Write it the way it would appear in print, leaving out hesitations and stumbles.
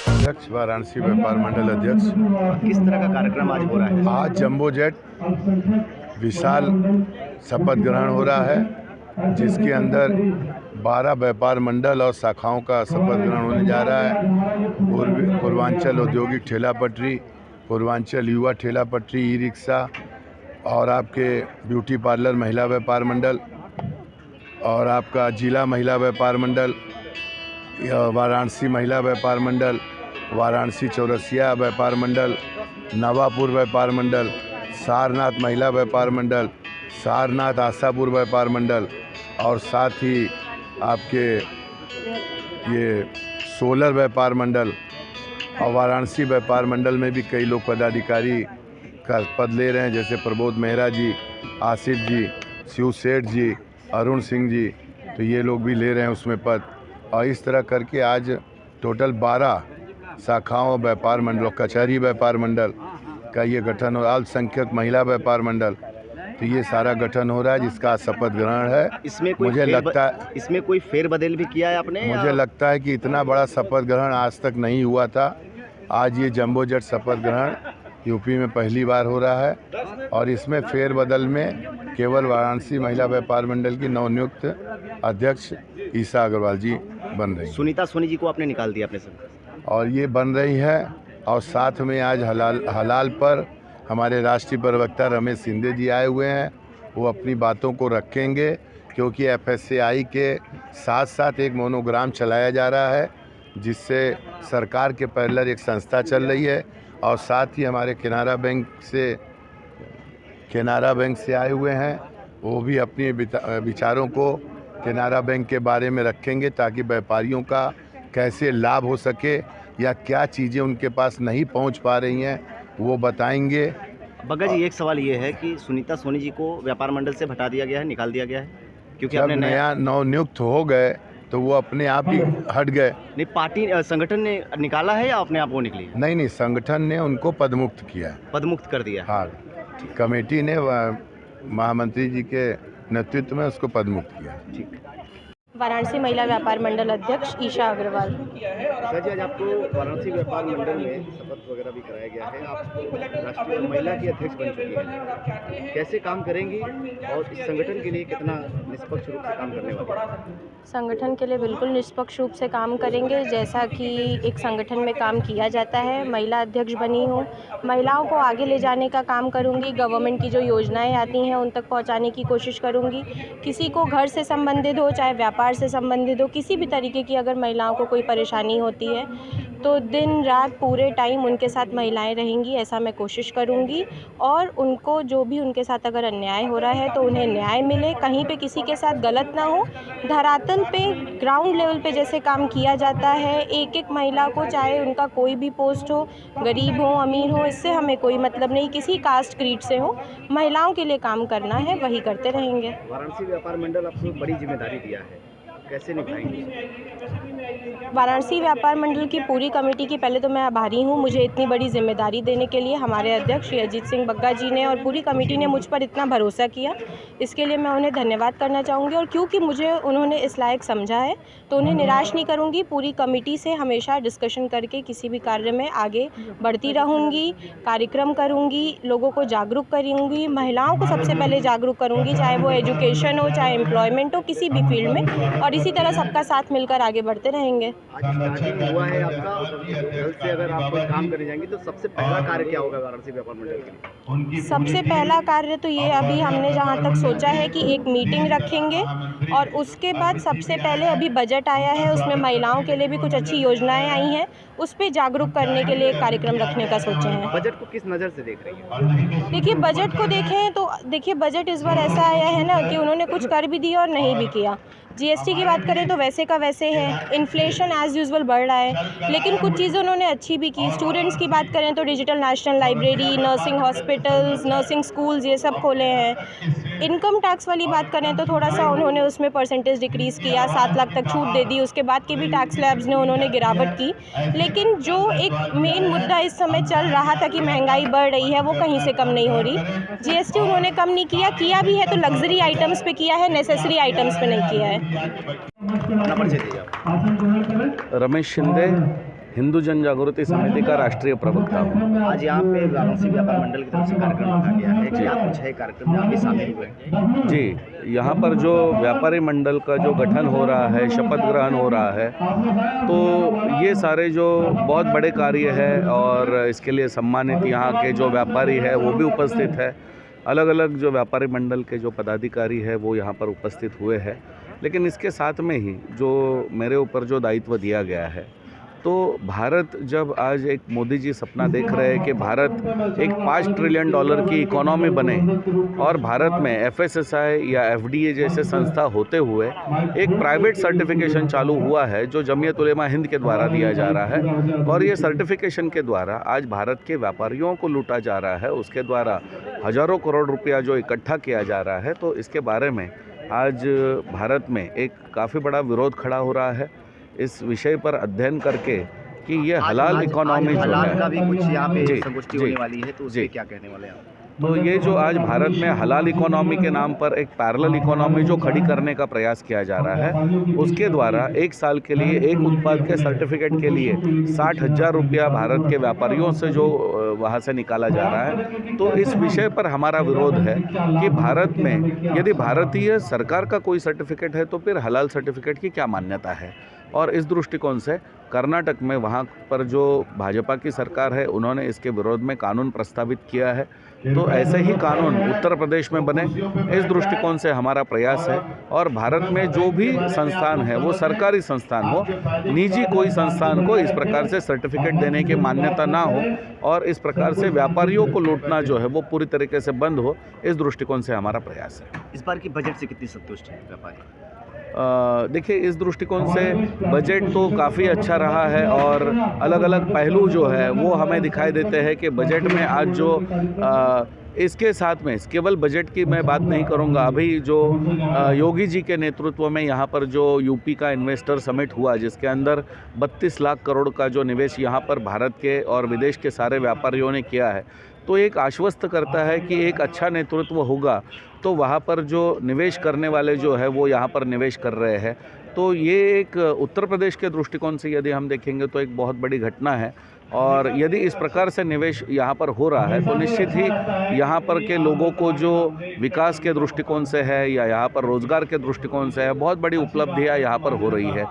अध्यक्ष वाराणसी व्यापार मंडल अध्यक्ष। किस तरह का कार्यक्रम आज हो रहा है? आज जंबो जेट विशाल शपथ ग्रहण हो रहा है, जिसके अंदर 12 व्यापार मंडल और शाखाओं का शपथ ग्रहण होने जा रहा है। पूर्वांचल औद्योगिक ठेला पटरी, पूर्वांचल युवा ठेला पटरी, ई रिक्शा और आपके ब्यूटी पार्लर महिला व्यापार मंडल और आपका जिला महिला व्यापार मंडल, वाराणसी महिला व्यापार मंडल, वाराणसी चौरसिया व्यापार मंडल, नवापुर व्यापार मंडल, सारनाथ महिला व्यापार मंडल, सारनाथ आशापुर व्यापार मंडल और साथ ही आपके ये सोलर व्यापार मंडल और वाराणसी व्यापार मंडल में भी कई लोग पदाधिकारी का पद ले रहे हैं, जैसे प्रबोध मेहरा जी, आसिफ जी, शिव सेठ जी, अरुण सिंह जी, तो ये लोग भी ले रहे हैं उसमें पद। और इस तरह करके आज टोटल 12 शाखाओं व्यापार मंडलों, कचहरी व्यापार मंडल का ये गठन हो, अल्पसंख्यक महिला व्यापार मंडल, तो ये सारा गठन हो रहा है, जिसका शपथ ग्रहण है। इसमें कोई मुझे लगता है इसमें कोई फेरबदल भी किया है आपने? मुझे लगता है कि इतना बड़ा शपथ ग्रहण आज तक नहीं हुआ था। आज ये जंबो जेट शपथ ग्रहण यूपी में पहली बार हो रहा है और इसमें फेरबदल में केवल वाराणसी महिला व्यापार मंडल की नवनियुक्त अध्यक्ष ईशा अग्रवाल जी बन रही हैं। सुनीता सोनी जी को आपने निकाल दिया अपने से, और ये बन रही है। और साथ में आज हलाल पर हमारे राष्ट्रीय प्रवक्ता रमेश शिंदे जी आए हुए हैं, वो अपनी बातों को रखेंगे, क्योंकि FSSAI के साथ साथ एक मोनोग्राम चलाया जा रहा है, जिससे सरकार के पैरेलल एक संस्था चल रही है। और साथ ही हमारे केनरा बैंक से आए हुए हैं, वो भी अपने विचारों को केनरा बैंक के बारे में रखेंगे, ताकि व्यापारियों का कैसे लाभ हो सके या क्या चीज़ें उनके पास नहीं पहुंच पा रही हैं वो बताएंगे। बग्गा जी, एक सवाल ये है कि सुनीता सोनी जी को व्यापार मंडल से हटा दिया गया है, निकाल दिया गया है, क्योंकि जब आपने नया नवनियुक्त हो गए तो वो अपने आप ही हट गए। नहीं, पार्टी संगठन ने निकाला है या अपने आप वो निकली? नहीं, संगठन ने उनको पदमुक्त किया है। पदमुक्त कर दिया? हाँ, कमेटी ने महामंत्री जी के नेतृत्व में उसको पदमुक्त किया। ठीक। वाराणसी महिला व्यापार मंडल अध्यक्ष ईशा अग्रवाल। सर जी, आज आपको वाराणसी व्यापार मंडल में शपथ वगैरह भी कराया गया है, आप राष्ट्रीय महिला की अध्यक्ष बन चुकी हैं, कैसे काम करेंगी और इस संगठन के लिए कितना निष्पक्ष रूप से काम करने वाले हैं? संगठन के लिए बिल्कुल निष्पक्ष रूप से काम करेंगे, जैसा कि एक संगठन में काम किया जाता है। महिला अध्यक्ष बनी हूँ, महिलाओं को आगे ले जाने का काम करूँगी, गवर्नमेंट की जो योजनाएं आती हैं उन तक पहुँचाने की कोशिश करूँगी। किसी को घर से संबंधित हो, चाहे व्यापार से संबंधित हो, किसी भी तरीके की अगर महिलाओं को कोई परेशानी होती है तो दिन रात पूरे टाइम उनके साथ महिलाएं रहेंगी, ऐसा मैं कोशिश करूंगी। और उनको जो भी उनके साथ अगर अन्याय हो रहा है तो उन्हें न्याय मिले, कहीं पे किसी के साथ गलत ना हो। धरातल पे ग्राउंड लेवल पे जैसे काम किया जाता है, एक एक महिला को, चाहे उनका कोई भी पोस्ट हो, गरीब हो अमीर हो, इससे हमें कोई मतलब नहीं, किसी कास्ट क्रीड से हो, महिलाओं के लिए काम करना है, वही करते रहेंगे। वाराणसी व्यापार मंडल आपको बड़ी जिम्मेदारी दिया है, कैसे निभाएंगे? वाराणसी व्यापार मंडल की पूरी कमेटी की पहले तो मैं आभारी हूँ, मुझे इतनी बड़ी जिम्मेदारी देने के लिए हमारे अध्यक्ष श्री अजीत सिंह बग्गा जी ने और पूरी कमेटी ने मुझ पर इतना भरोसा किया, इसके लिए मैं उन्हें धन्यवाद करना चाहूँगी। और क्योंकि मुझे उन्होंने इस लायक समझा है तो उन्हें निराश नहीं करूँगी, पूरी कमेटी से हमेशा डिस्कशन करके किसी भी कार्य में आगे बढ़ती रहूँगी, कार्यक्रम करूँगी, लोगों को जागरूक करूँगी, महिलाओं को सबसे पहले जागरूक करूँगी, चाहे वो एजुकेशन हो, चाहे एम्प्लॉयमेंट हो, किसी भी फील्ड में, और इसी तरह सबका साथ मिलकर आगे बढ़ते रहेंगे। आज स्टार्टिंग हुआ है आपका, कल से अगर आप कोई काम करने जाएंगे तो सबसे पहला कार्य क्या होगा वाराणसी व्यापार मंडल के लिए? सबसे पहला कार्य तो ये अभी हमने जहाँ तक सोचा है कि एक मीटिंग रखेंगे और उसके बाद सबसे पहले अभी बजट आया है, उसमें महिलाओं के लिए भी कुछ अच्छी योजनाएं आई हैं, उस पर जागरूक करने के लिए एक कार्यक्रम रखने का सोचे हैं। बजट को किस नज़र से देख रही है? देखिए बजट को देखें तो देखिए बजट इस बार ऐसा आया है ना कि उन्होंने कुछ कर भी दिया और नहीं भी किया। जीएसटी की बात करें तो वैसे का वैसे है, इन्फ्लेशन एज़ यूजुअल बढ़ रहा है, लेकिन कुछ चीज़ें उन्होंने अच्छी भी की। स्टूडेंट्स की बात करें तो digital national library, nursing hospitals, nursing schools ये सब खोले हैं। इनकम टैक्स वाली बात करें तो थोड़ा सा उन्होंने उसमें परसेंटेज डिक्रीज़ किया, 7 लाख तक छूट दे दी, उसके बाद के भी टैक्स स्लैब्स ने उन्होंने गिरावट की। लेकिन जो एक मेन मुद्दा इस समय चल रहा था कि महंगाई बढ़ रही है, वो कहीं से कम नहीं हो रही। जीएसटी उन्होंने कम नहीं किया, किया भी है तो लग्जरी आइटम्स पे किया है, नेसेसरी आइटम्स पे नहीं किया है। अपना परिचय दीजिए आप। रमेश शिंदे, हिंदू जन जागृति समिति का राष्ट्रीय प्रवक्ता हूँ। आज यहाँ पे वाराणसी व्यापार मंडल की तरफ से कार्यक्रम रखा गया है, क्या कुछ है कार्यक्रम में आप भी शामिल हुए हैं? जी, यहाँ पर जो व्यापारी मंडल का जो गठन हो रहा है, शपथ ग्रहण हो रहा है, तो ये सारे जो बहुत बड़े कार्य है और इसके लिए सम्मानित यहाँ के जो व्यापारी है वो भी उपस्थित है। अलग अलग जो व्यापारी मंडल के जो पदाधिकारी है वो यहाँ पर उपस्थित हुए हैं। लेकिन इसके साथ में ही जो मेरे ऊपर जो दायित्व दिया गया है, तो भारत जब आज एक मोदी जी सपना देख रहे हैं कि भारत एक $5 ट्रिलियन की इकोनॉमी बने और भारत में एफएसएसआई या एफडीए जैसे संस्था होते हुए एक प्राइवेट सर्टिफिकेशन चालू हुआ है जो जमीयत उलेमा हिंद के द्वारा दिया जा रहा है, और ये सर्टिफिकेशन के द्वारा आज भारत के व्यापारियों को लूटा जा रहा है, उसके द्वारा हज़ारों करोड़ रुपया जो इकट्ठा किया जा रहा है। तो इसके बारे में आज भारत में एक काफ़ी बड़ा विरोध खड़ा हो रहा है, इस विषय पर अध्ययन करके कि ये हलाल इकोनॉमी जो हलाल है, का भी कुछ यहाँ पे जी, संगोष्ठी जी, होने वाली है, तो उसमें जी। क्या कहने वाले हैं आप? तो ये जो आज भारत में हलाल इकोनॉमी के नाम पर एक पैरेलल इकोनॉमी जो खड़ी करने का प्रयास किया जा रहा है, उसके द्वारा एक साल के लिए एक उत्पाद के सर्टिफिकेट के लिए 60,000 रुपया भारत के व्यापारियों से जो वहाँ से निकाला जा रहा है। तो इस विषय पर हमारा विरोध है कि भारत में यदि भारतीय सरकार का कोई सर्टिफिकेट है तो फिर हलाल सर्टिफिकेट की क्या मान्यता है। और इस दृष्टिकोण से कर्नाटक में वहाँ पर जो भाजपा की सरकार है उन्होंने इसके विरोध में कानून प्रस्तावित किया है, तो ऐसे ही कानून उत्तर प्रदेश में बने, इस दृष्टिकोण से हमारा प्रयास है। और भारत में जो भी संस्थान है वो सरकारी संस्थान हो, निजी कोई संस्थान को इस प्रकार से सर्टिफिकेट देने की मान्यता ना हो और इस प्रकार से व्यापारियों को लूटना जो है वो पूरी तरीके से बंद हो, इस दृष्टिकोण से हमारा प्रयास है। इस बार की बजट से कितनी संतुष्ट है व्यापारी? देखिए, इस दृष्टिकोण से बजट तो काफ़ी अच्छा रहा है और अलग अलग पहलू जो है वो हमें दिखाई देते हैं कि बजट में आज जो इसके साथ में केवल बजट की मैं बात नहीं करूंगा, अभी जो योगी जी के नेतृत्व में यहाँ पर जो यूपी का इन्वेस्टर समिट हुआ जिसके अंदर 32 लाख करोड़ का जो निवेश यहाँ पर भारत के और विदेश के सारे व्यापारियों ने किया है, तो एक आश्वस्त करता है कि एक अच्छा नेतृत्व होगा तो वहाँ पर जो निवेश करने वाले जो है वो यहाँ पर निवेश कर रहे हैं। तो ये एक उत्तर प्रदेश के दृष्टिकोण से यदि हम देखेंगे तो एक बहुत बड़ी घटना है, और यदि इस प्रकार से निवेश यहाँ पर हो रहा है तो निश्चित ही यहाँ पर के लोगों को जो विकास के दृष्टिकोण से है या यहाँ पर रोज़गार के दृष्टिकोण से है बहुत बड़ी उपलब्धियाँ यहाँ पर हो रही है।